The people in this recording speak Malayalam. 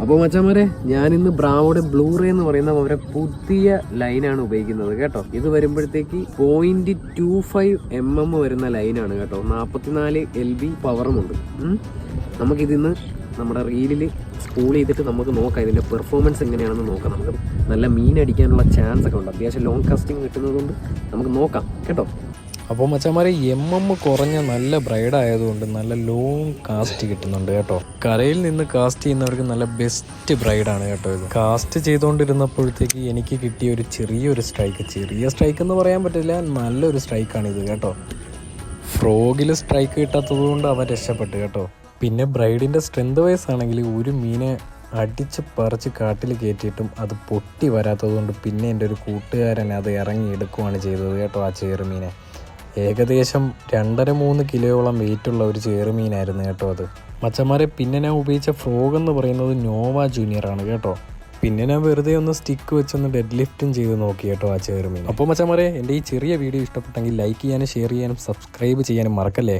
അപ്പോൾ മച്ചാമാരെ, ഞാനിന്ന് ബ്രാവോയുടെ ബ്ലൂറേ എന്ന് പറയുന്ന അവരെ പുതിയ ലൈനാണ് ഉപയോഗിക്കുന്നത് കേട്ടോ. ഇത് വരുമ്പോഴത്തേക്ക് 0.25 വരുന്ന ലൈനാണ് കേട്ടോ. 44 LB പവറുമുണ്ട്. നമുക്കിതിന്ന് നമ്മുടെ റീലിൽ സ്പൂൾ ചെയ്തിട്ട് നമുക്ക് നോക്കാം ഇതിൻ്റെ പെർഫോമൻസ് എങ്ങനെയാണെന്ന് നോക്കാം. നമുക്ക് നല്ല മീൻ അടിക്കാനുള്ള ചാൻസ് ഒക്കെ ഉണ്ട്. അത്യാവശ്യം ലോങ് കാസ്റ്റിംഗ് കിട്ടുന്നതുകൊണ്ട് നമുക്ക് നോക്കാം കേട്ടോ. അപ്പോൾ മച്ചാമാരെ, കുറഞ്ഞ നല്ല ബ്രൈഡ് ആയതുകൊണ്ട് നല്ല ലോങ് കാസ്റ്റ് കിട്ടുന്നുണ്ട് കേട്ടോ. കരയിൽ നിന്ന് കാസ്റ്റ് ചെയ്യുന്നവർക്ക് നല്ല ബെസ്റ്റ് ബ്രൈഡാണ് കേട്ടോ ഇത്. കാസ്റ്റ് ചെയ്തുകൊണ്ടിരുന്നപ്പോഴത്തേക്ക് എനിക്ക് കിട്ടിയ ഒരു ചെറിയ സ്ട്രൈക്ക് എന്ന് പറയാൻ പറ്റില്ല, നല്ലൊരു സ്ട്രൈക്കാണ് ഇത് കേട്ടോ. ഫ്രോഗിൽ സ്ട്രൈക്ക് കിട്ടാത്തത് കൊണ്ട് അവൻ രക്ഷപ്പെട്ടു കേട്ടോ. പിന്നെ ബ്രൈഡിൻ്റെ സ്ട്രെങ്ത് വൈസ് ആണെങ്കിൽ ഒരു മീനെ അടിച്ച് പറിച്ച് കാട്ടിൽ കയറ്റിയിട്ടും അത് പൊട്ടി വരാത്തത് കൊണ്ട് പിന്നെ എൻ്റെ ഒരു കൂട്ടുകാരൻ അത് ഇറങ്ങി എടുക്കുകയാണ് ചെയ്തത് കേട്ടോ. ആ ചേറുമീനെ ഏകദേശം 2.5-3 കിലോയോളം വെയിറ്റുള്ള ഒരു ചേറുമീനായിരുന്നു കേട്ടോ അത്. മച്ചന്മാരെ, പിന്നെ ഞാൻ ഉപയോഗിച്ച ഫ്രോഗ് എന്ന് പറയുന്നത് നോവ ജൂനിയർ ആണ് കേട്ടോ. പിന്നെ ഞാൻ വെറുതെ ഒന്ന് സ്റ്റിക്ക് വെച്ചൊന്ന് ഡെഡ് ലിഫ്റ്റും ചെയ്ത് നോക്കി കേട്ടോ ആ ചേറുമീൻ. അപ്പോൾ മച്ചന്മാരെ, എൻ്റെ ഈ ചെറിയ വീഡിയോ ഇഷ്ടപ്പെട്ടെങ്കിൽ ലൈക്ക് ചെയ്യാനും ഷെയർ ചെയ്യാനും സബ്സ്ക്രൈബ് ചെയ്യാനും മറക്കല്ലേ.